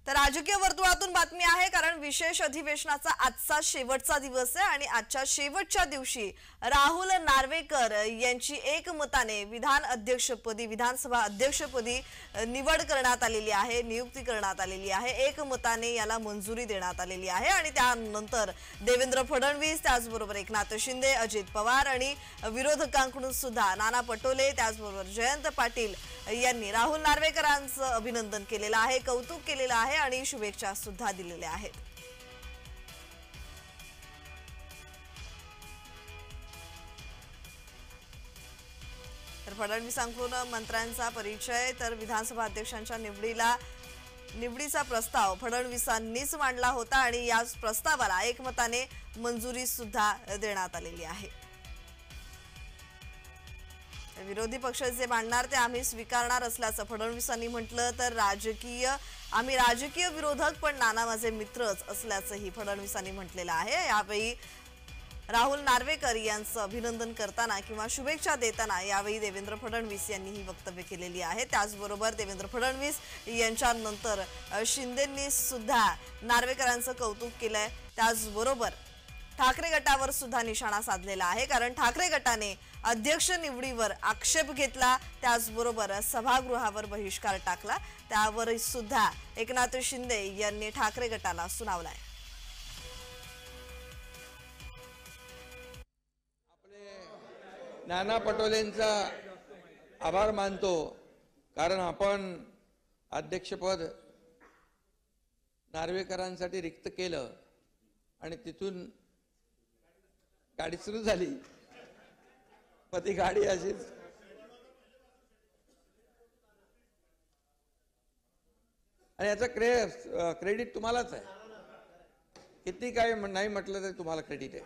तर राजकीय वर्तुळातून बातमी आहे, कारण विशेष अधिवेशनाचा आजचा शेवटचा दिवस आहे आणि आजच्या शेवटच्या दिवशी राहुल नार्वेकर यांची एकमताने विधानसभा अध्यक्षपदी निवड करण्यात आलेली आहे, नियुक्ती करण्यात आलेली आहे। एकमताने याला मंजुरी देण्यात आलेली आहे आणि त्यानंतर देवेंद्र फडणवीस, त्याचबरोबर एकनाथ शिंदे, अजित पवार आणि विरोधकांकडून सुद्धा नाना पटोले, त्याचबरोबर जयंत पाटील यांनी राहुल नार्वेकरांचं अभिनंदन केलेलं आहे, कौतुक केलेलं आहे आणि शुभेच्छा सुद्धा दिलेल्या आहेत। तर फडणवीसांकडून मंत्र्यांचा परिचय, तर विधानसभा अध्यक्षांच्या निवडीचा प्रस्ताव फडणवीसांनीच मांडला होता आणि या प्रस्तावाला एकमताने मंजुरी सुद्धा देण्यात आलेली आहे। विरोधी पक्ष जे मांडणार ते आम्ही स्वीकारणार असल्याचं फडणवीसांनी म्हटलं। तर आम्ही राजकीय विरोधक पण नाना माझे मित्रच असल्याचंही फडणवीसांनी म्हटलेलं आहे। यावेळी राहुल नार्वेकर यांचं अभिनंदन करताना किंवा शुभेच्छा देताना यावेळी देवेंद्र फडणवीस यांनी ही वक्तव्य केलेली आहे। त्याचबरोबर देवेंद्र फडणवीस यांच्यानंतर शिंदेंनी सुद्धा नार्वेकरांचं कौतुक केलंय। त्याचबरोबर ठाकरे गटावर सुद्धा निशाणा साधलेला आहे, कारण ठाकरे गटाने अध्यक्ष निवडीवर आक्षेप घेतला, त्याचबरोबर सभागृहावर बहिष्कार टाकला। त्यावर सुद्धा एकनाथ शिंदे यांनी ठाकरे गटाला सुनावलाय। आपले नाना पटोलेंचा आभार मानतो, कारण आपण अध्यक्षपद नार्वेकरांसाठी रिक्त केलं आणि तिथून गाडी सुरू झाली। ती गाडी अशीच आणि याचा क्रेडिट तुम्हालाच आहे, किती काय नाही म्हटलं तरी तुम्हाला क्रेडिट आहे।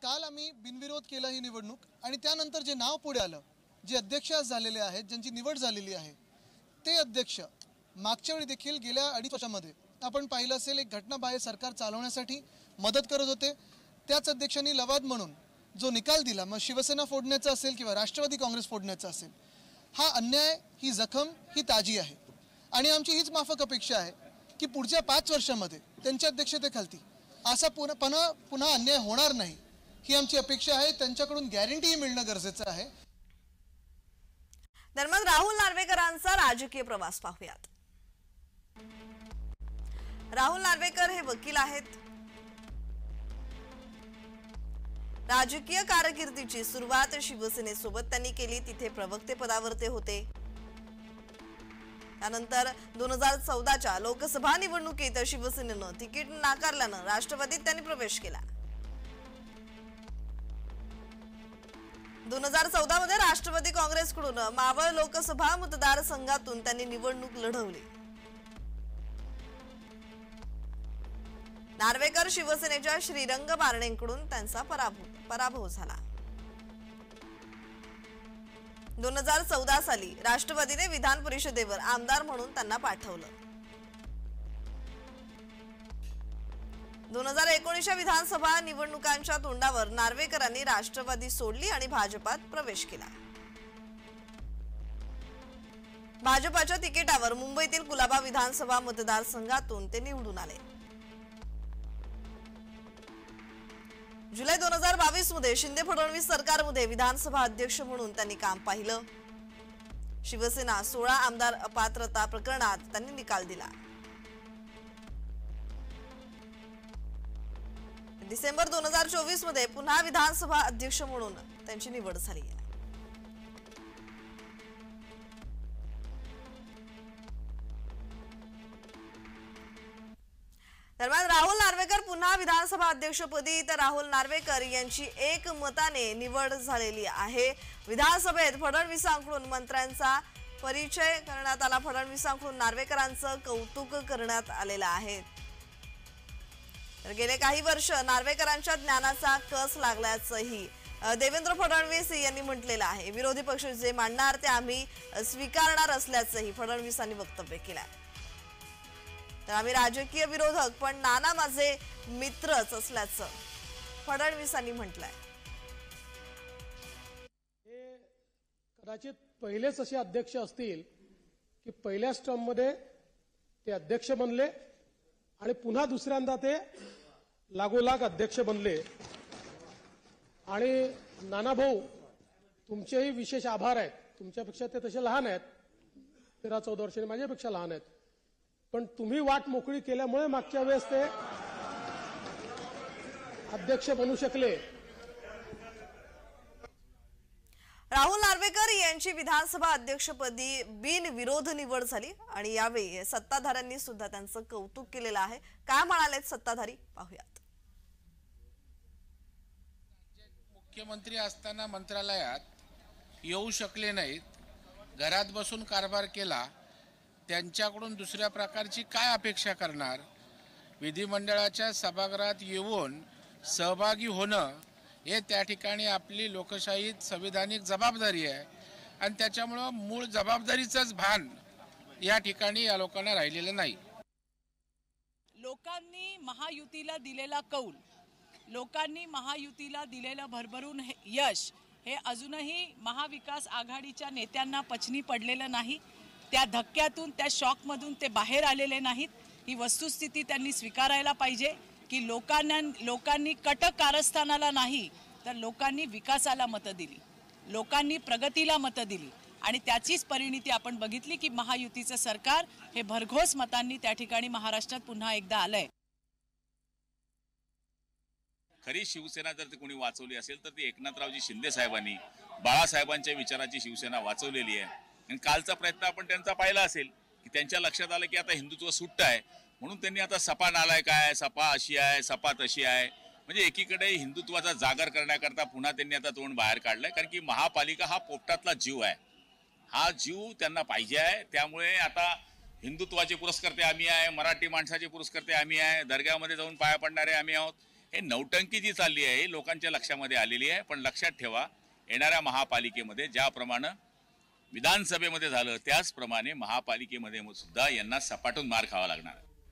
काल आम्ही बिनविरोध केला ही निवडणूक आणि त्यानंतर जे नाव पुढे आलं, जे अध्यक्ष झालेले आहेत, ज्यांची निवड झालेली आहे, ते अध्यक्ष मागच्या वेळी देखील गेल्या 2.5 वर्षांमध्ये आपण पाहिलं असेल एक घटनाबाह्य सरकार चालवण्यासाठी मदत करत होते। त्याच अध्यक्षांनी लवाद म्हणून जो निकाल दिला, मग शिवसेना फोडण्याचा असेल किंवा राष्ट्रवादी काँग्रेस फोडण्याचा असेल, हा अन्याय, ही जखम, ही ताजी आहे आणि आमची हीच माफक अपेक्षा आहे की पुढच्या 5 वर्षांमध्ये त्यांच्या अध्यक्षतेखाली असा पुन्हा अन्याय होणार नाही, ही आमची अपेक्षा आहे। त्यांच्याकडून गॅरंटी मिळणं गरजेचं आहे। दरम्यान राहुल नार्वेकरांचा राजकीय प्रवास पाहूयात। राहुल नार्वेकर हे वकील आहेत। राजकीय कारकिर्दीची सुरुवात शिवसेनेसोबत त्यांनी केली, तिथे प्रवक्ते पदावर ते होते। त्यानंतर 2014च्या लोकसभा निवडणुकीत शिवसेनेनं तिकीट नाकारल्यानं राष्ट्रवादीत त्यांनी प्रवेश केला। 2014 मध्ये राष्ट्रवादी काँग्रेसकडून मावळ लोकसभा मतदारसंघातून त्यांनी निवडणूक लढवली। नार्वेकर शिवसेनेच्या श्रीरंग बारणेंकडून त्यांचा पराभव झाला। 2014 साली राष्ट्रवादीने विधान परिषदेवर आमदार म्हणून त्यांना पाठवलं। 2019च्या विधानसभा निवडणुकांच्या तोंडावर नार्वेकरांनी राष्ट्रवादी सोडली आणि भाजपात प्रवेश केला। भाजपाच्या तिकिटावर मुंबईतील कुलाबा विधानसभा मतदारसंघातून ते निवडून आले। जुलै 2022 मध्ये शिंदे फडणवीस सरकारमध्ये विधानसभा अध्यक्ष म्हणून त्यांनी काम पाहिलं। शिवसेना 16 आमदार अपात्रता प्रकरणात त्यांनी निकाल दिला। डिसेंबर 2024 मध्ये पुन्हा विधानसभा अध्यक्ष म्हणून त्यांची निवड झाली आहे। दरम्यान राहुल नार्वेकर पुन्हा विधानसभा अध्यक्षपदी, तर राहुल नार्वेकर यांची एकमताने निवड झालेली आहे। विधानसभेत फडणवीसांकडून मंत्र्यांचा परिचय करण्यात आला, फडणवीसांकडून नार्वेकरांचं कौतुक करण्यात आलेलं आहे। तर गेले काही वर्ष नार्वेकरांच्या ज्ञानाचा कस लागल्याचंही देवेंद्र फडणवीस यांनी म्हटलेलं आहे। विरोधी पक्ष जे मांडणार ते आम्ही स्वीकारणार असल्याचंही फडणवीसांनी वक्तव्य केलंय। तर आम्ही राजकीय विरोधक पण नाना माझे मित्रच असल्याचं फडणवीसांनी म्हटलंय। हे कदाचित पहिलेच असे अध्यक्ष असतील की पहिल्याच टर्ममध्ये ते अध्यक्ष बनले आणि पुन्हा दुसऱ्यांदा ते लागोलाग अध्यक्ष बनले. आणि नानाभाऊ तुमचेही विशेष आभार आहेत. तुमच्यापेक्षा ते तसे लहान आहेत, 13-14 वर्षांनी माझ्यापेक्षा लहान आहेत, पण तुम्ही वाट मोकळी केल्यामुळे मागच्या वेळेस ते अध्यक्ष बनू शकले. राहुल नार्वेकर यांची विधानसभा अध्यक्षपदी बिनविरोध निवड झाली आणि यावेळी सत्ताधाऱ्यांनी सुद्धा त्यांचं कौतुक केलेलं आहे. काय म्हणालेत सत्ताधारी पाहूयात. मुख्यमंत्री असताना मंत्रालयात येऊ शकले नाहीत, घरात बसून कारभार केला, त्यांच्याकडून दुसऱ्या प्रकारची काय अपेक्षा करणार? विधिमंडळाच्या सभागृहात येऊन सहभागी होणं हे त्या ठिकाणी आपली लोकशाहीत संविधानिक जबाबदारी आहे आणि त्याच्यामुळं मूळ जबाबदारीचंच भान या ठिकाणी या लोकांना राहिलेलं नाही. लोकांनी महायुतीला दिलेला कौल, लोकांनी महायुतीला दिलेलं भरभरून यश हे अजूनही महाविकास आघाडीच्या नेत्यांना पचनी पडलेलं नाही. त्या धक्क्यातून, त्या शॉकमधून ते बाहेर आलेले नाहीत. ही वस्तुस्थिती त्यांनी स्वीकारायला पाहिजे की लोकांनी कट कारस्थानाला नाही तर लोकांनी विकासाला मतं दिली, लोकांनी प्रगतीला मतं दिली आणि त्याचीच परिणिती आपण बघितली की महायुतीचं सरकार हे भरघोस मतांनी त्या ठिकाणी महाराष्ट्रात पुन्हा एकदा आलंय. खरी शिवसेना जर ती कोणी वाचवली असेल तर ती एकनाथरावजी शिंदे साहेबांनी बाळासाहेबांच्या विचाराची शिवसेना वाचवलेली आहे. आणि कालचा प्रयत्न आपण त्यांचा पाहिला असेल की त्यांच्या लक्षात आलं की आता हिंदुत्व सुट्ट आहे, म्हणून त्यांनी आता सपा नालाय काय, सपा अशी आहे, सपा तशी आहे, म्हणजे एकीकडे हिंदुत्वाचा जागर करण्याकरता पुन्हा त्यांनी आता तोंड बाहेर काढलंय. कारण की महापालिका हा पोपटातला जीव आहे, हा जीव त्यांना पाहिजे आहे. त्यामुळे आता हिंदुत्वाचे पुरस्कर्ते आम्ही आहे, मराठी माणसाचे पुरस्कर्ते आम्ही आहे, दर्ग्यामध्ये जाऊन पाया पडणारे आम्ही आहोत. हे नौटंकी जी चालली आहे ही लोकांच्या लक्षामध्ये आलेली आहे. पण लक्षात ठेवा, येणाऱ्या महापालिकेमध्ये ज्याप्रमाणे विधानसभेमध्ये झालं त्याचप्रमाणे महापालिकेमध्ये सुद्धा यांना सपाटून मार खावा लागणार.